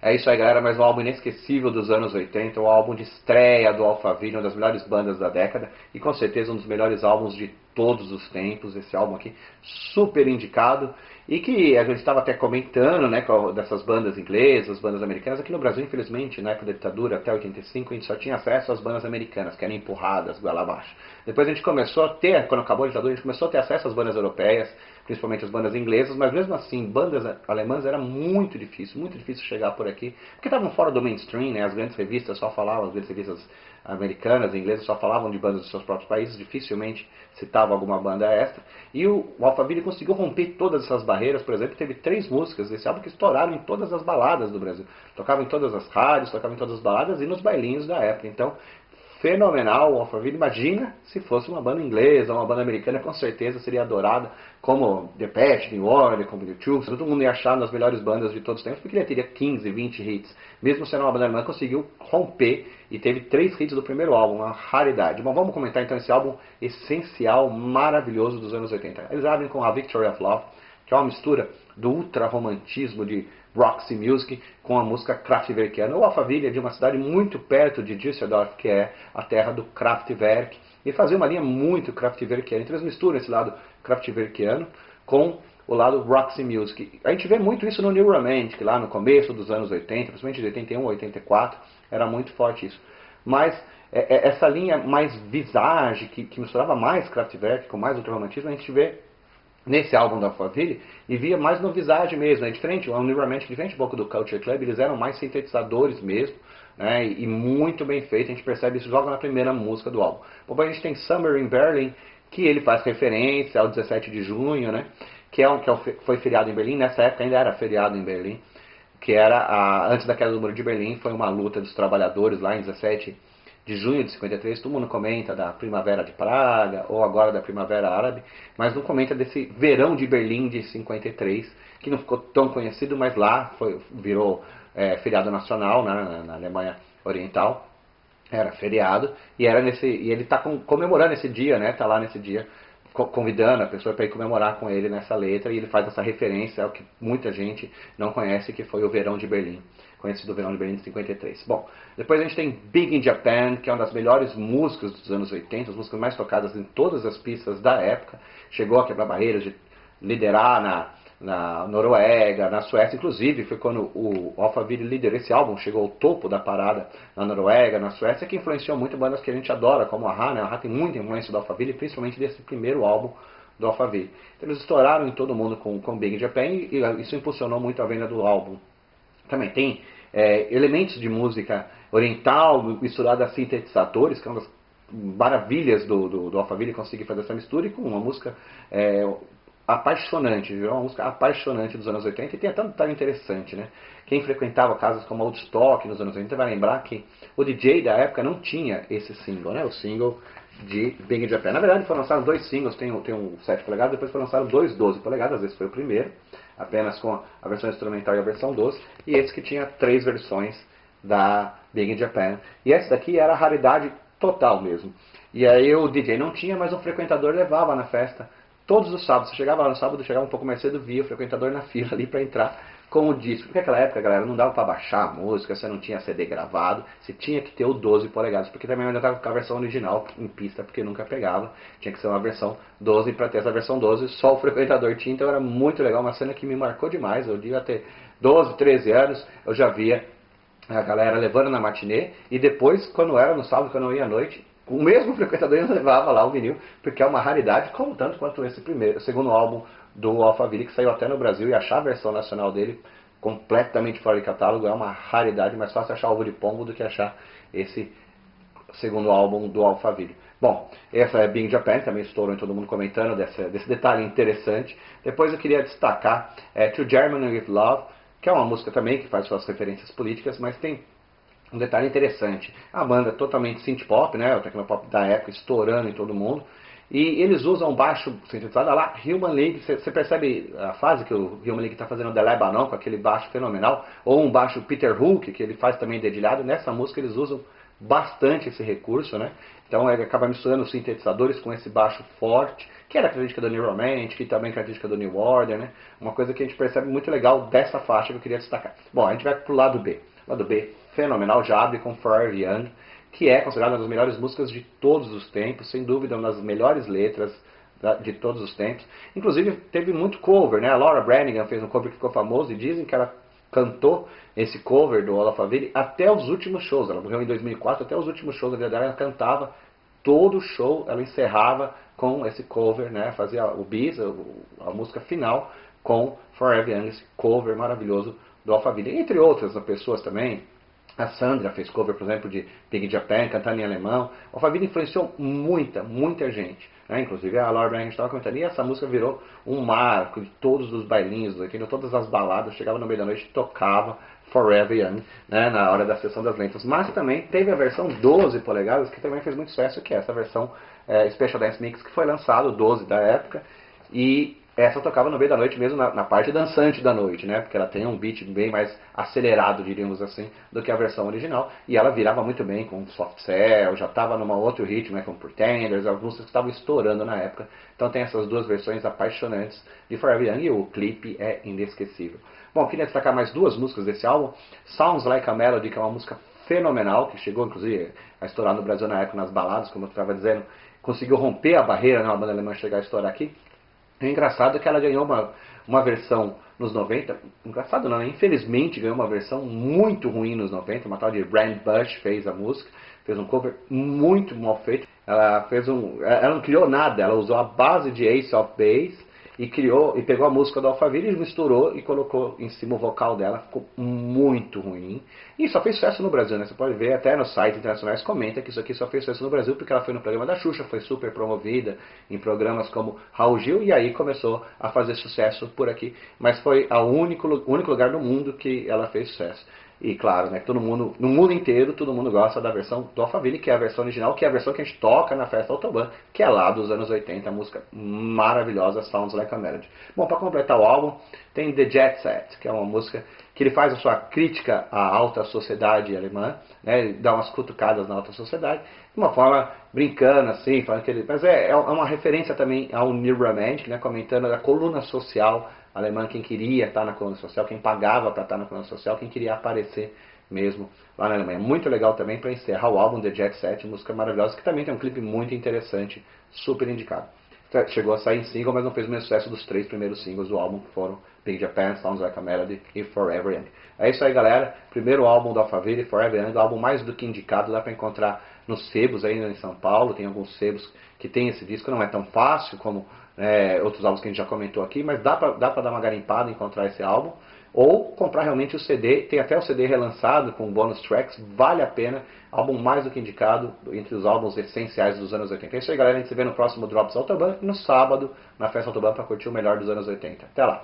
É isso aí, galera, mais um álbum inesquecível dos anos 80, o álbum de estreia do Alphaville, uma das melhores bandas da década e com certeza um dos melhores álbuns de todos os tempos, esse álbum aqui super indicado e que a gente estava até comentando, né, dessas bandas inglesas, bandas americanas. Aqui no Brasil, infelizmente, na época da ditadura, até 85, a gente só tinha acesso às bandas americanas, que eram empurradas goela abaixo. Depois a gente começou a ter, quando acabou a ditadura, a gente começou a ter acesso às bandas europeias, principalmente as bandas inglesas, mas mesmo assim, bandas alemãs era muito difícil chegar por aqui, porque estavam fora do mainstream, né? As grandes revistas só falavam, as grandes revistas americanas e inglesas só falavam de bandas dos seus próprios países, dificilmente citavam alguma banda extra, e o Alphaville conseguiu romper todas essas barreiras. Por exemplo, teve 3 músicas desse álbum que estouraram em todas as baladas do Brasil, tocavam em todas as rádios, tocavam em todas as baladas e nos bailinhos da época. Então, fenomenal o Alphaville. Imagina se fosse uma banda inglesa, uma banda americana, com certeza seria adorada, como Depeche, New Order, como YouTube. Todo mundo ia achar nas melhores bandas de todos os tempos, porque ele teria 15, 20 hits. Mesmo sendo uma banda alemã, conseguiu romper e teve 3 hits do primeiro álbum, uma raridade. Bom, vamos comentar então esse álbum essencial, maravilhoso dos anos 80. Eles abrem com a Victory of Love, que é uma mistura do ultra-romantismo de Roxy Music com a música Kraftwerkiana. O Alphaville é de uma cidade muito perto de Düsseldorf, que é a terra do Kraftwerk, e fazia uma linha muito Kraftwerkiana. Então eles misturam esse lado Kraftwerkiano com o lado Roxy Music. A gente vê muito isso no New Romantic, lá no começo dos anos 80, principalmente de 81 a 84, era muito forte isso. Mas essa linha mais visage, que misturava mais Kraftwerk com mais ultra-romantismo, a gente vê nesse álbum da Alphaville, e via mais no visage mesmo, é diferente, o New Romantic, diferente um pouco do Culture Club, eles eram mais sintetizadores mesmo, né, e muito bem feito. A gente percebe isso logo na primeira música do álbum. Bom, a gente tem Summer in Berlin, que ele faz referência ao 17 de junho, né, foi feriado em Berlim. Nessa época ainda era feriado em Berlim, que era antes da queda do Muro de Berlim. Foi uma luta dos trabalhadores lá em 17 de junho de 53, todo mundo comenta da Primavera de Praga, ou agora da Primavera Árabe, mas não comenta desse verão de Berlim de 53, que não ficou tão conhecido, mas lá virou feriado nacional, né, na Alemanha Oriental, era feriado, e ele está comemorando esse dia, né, está lá nesse dia, convidando a pessoa para ir comemorar com ele nessa letra, e ele faz essa referência ao que muita gente não conhece, que foi o verão de Berlim, conhecido o verão de Berlim de 53. Bom, depois a gente tem Big in Japan, que é uma das melhores músicas dos anos 80, as músicas mais tocadas em todas as pistas da época, chegou a quebrar barreiras, de liderar na Noruega, na Suécia. Inclusive foi quando o Alphaville liderou esse álbum, chegou ao topo da parada na Noruega, na Suécia, que influenciou muito bandas que a gente adora, como a A-Ha, né? A A-Ha tem muita influência do Alphaville, principalmente desse primeiro álbum do Alphaville. Então, eles estouraram em todo mundo com Big in Japan, e isso impulsionou muito a venda do álbum. Também tem elementos de música oriental misturada a sintetizadores, que é uma das maravilhas do Alphaville, conseguir fazer essa mistura, e com uma música apaixonante, viu? Uma música apaixonante dos anos 80, e tem até um detalhe interessante, né? Quem frequentava casas como a Woodstock nos anos 80 vai lembrar que o DJ da época não tinha esse single, né? O single de Big in Japan. Na verdade foram lançados 2 singles, tem um 7 polegadas, depois foram lançados 2 12 polegadas, esse foi o primeiro, apenas com a versão instrumental e a versão 12, e esse que tinha 3 versões da Big in Japan. E essa daqui era a raridade total mesmo. E aí o DJ não tinha, mas o frequentador levava na festa todos os sábados. Você chegava lá no sábado, chegava um pouco mais cedo, via o frequentador na fila ali para entrar com o disco. Porque naquela época, galera, não dava para baixar a música, você não tinha CD gravado, você tinha que ter o 12 polegadas, porque também ainda estava com a versão original em pista, porque nunca pegava. Tinha que ser uma versão 12, para ter essa versão 12 só o frequentador tinha. Então era muito legal, uma cena que me marcou demais. Eu devia ter 12, 13 anos, eu já via a galera levando na matinê, e depois, quando era no sábado, quando eu ia à noite, o mesmo frequentador levava lá o vinil, porque é uma raridade, como tanto quanto esse segundo álbum do Alphaville, que saiu até no Brasil, e achar a versão nacional dele completamente fora de catálogo é uma raridade. Mais fácil achar Ovo de Pombo do que achar esse segundo álbum do Alphaville. Bom, essa é Big Japan, também estourou em todo mundo comentando desse detalhe interessante. Depois eu queria destacar To Germany With Love, que é uma música também que faz suas referências políticas, mas tem um detalhe interessante. A banda é totalmente synth-pop, né, o tecnopop da época, estourando em todo mundo. E eles usam baixo sintetizado lá, Human League. Você percebe a fase que o Human League está fazendo The Lebanon, com aquele baixo fenomenal, ou um baixo Peter Hook, que ele faz também dedilhado. Nessa música eles usam bastante esse recurso, né? Então ele acaba misturando os sintetizadores com esse baixo forte, que era a característica do New Romantic, e também a característica do New Order, né? Uma coisa que a gente percebe muito legal dessa faixa que eu queria destacar. Bom, a gente vai pro lado B. Lado B, fenomenal, já abre com Forever Young, que é considerada uma das melhores músicas de todos os tempos, sem dúvida uma das melhores letras de todos os tempos. Inclusive teve muito cover, né? A Laura Branigan fez um cover que ficou famoso e dizem que ela cantou esse cover do All of Faville até os últimos shows. Ela morreu em 2004, até os últimos shows da vida dela ela cantava todo o show, ela encerrava com esse cover, né? Fazia o bis, a música final com Forever Young, esse cover maravilhoso do Alphaville. Entre outras pessoas também, a Sandra fez cover, por exemplo, de Big Japan, cantando em alemão. O Alphaville influenciou muita gente. Né? Inclusive a Laura Branigan estava comentando, e essa música virou um marco de todos os bailinhos, todas as baladas, chegava no meio da noite e tocava Forever Young, né, na hora da sessão das lentas. Mas também teve a versão 12 polegadas, que também fez muito sucesso, que é essa versão Special Dance Mix, que foi lançado, 12 da época, e essa tocava no meio da noite mesmo, na parte dançante da noite, né? Porque ela tem um beat bem mais acelerado, diríamos assim, do que a versão original. E ela virava muito bem com Soft Cell, já estava num outro ritmo, né, com Pretenders, algumas músicas que estavam estourando na época. Então tem essas duas versões apaixonantes de Forever Young e o clipe é inesquecível. Bom, queria destacar mais duas músicas desse álbum. Sounds Like a Melody, que é uma música fenomenal, que chegou inclusive a estourar no Brasil na época nas baladas, como eu estava dizendo. Conseguiu romper a barreira, né, uma banda alemã chegar a estourar aqui. O engraçado é que ela ganhou uma versão nos 90, engraçado não, infelizmente ganhou uma versão muito ruim nos 90, uma tal de Brand Bush fez a música, fez um cover muito mal feito, ela não criou nada, ela usou a base de Ace of Base e pegou a música do Alphaville e misturou e colocou em cima o vocal dela, ficou muito ruim. E só fez sucesso no Brasil, né? Você pode ver até nos sites internacionais, comenta que isso aqui só fez sucesso no Brasil porque ela foi no programa da Xuxa, foi super promovida em programas como Raul Gil e aí começou a fazer sucesso por aqui. Mas foi o único lugar do mundo que ela fez sucesso. E claro, né, todo mundo, no mundo inteiro, todo mundo gosta da versão do Alphaville, que é a versão original, que é a versão que a gente toca na festa Autobahn, que é lá dos anos 80, a música maravilhosa, Sounds Like a Melody. Bom, para completar o álbum, tem The Jet Set, que é uma música que ele faz a sua crítica à alta sociedade alemã, né, ele dá umas cutucadas na alta sociedade, de uma forma brincando assim, falando que ele... Mas é uma referência também ao New Romantic, né, comentando a coluna social alemã, quem queria estar na coluna social, quem pagava para estar na coluna social, quem queria aparecer mesmo lá na Alemanha. Muito legal também para encerrar o álbum The Jet Set, música maravilhosa, que também tem um clipe muito interessante, super indicado. Chegou a sair em single, mas não fez o mesmo sucesso dos 3 primeiros singles do álbum, que foram Big Japan, Sounds Like a Melody e Forever Young. É isso aí, galera. Primeiro álbum do Alphaville, Forever Young, o álbum mais do que indicado, dá para encontrar nos sebos aí em São Paulo, tem alguns sebos que tem esse disco, não é tão fácil como outros álbuns que a gente já comentou aqui, mas dá pra dar uma garimpada e encontrar esse álbum, ou comprar realmente o CD, tem até o CD relançado com bonus tracks, vale a pena, álbum mais do que indicado entre os álbuns essenciais dos anos 80. É isso aí, galera, a gente se vê no próximo Drops Autobahn e no sábado na Festa Autobahn para curtir o melhor dos anos 80. Até lá!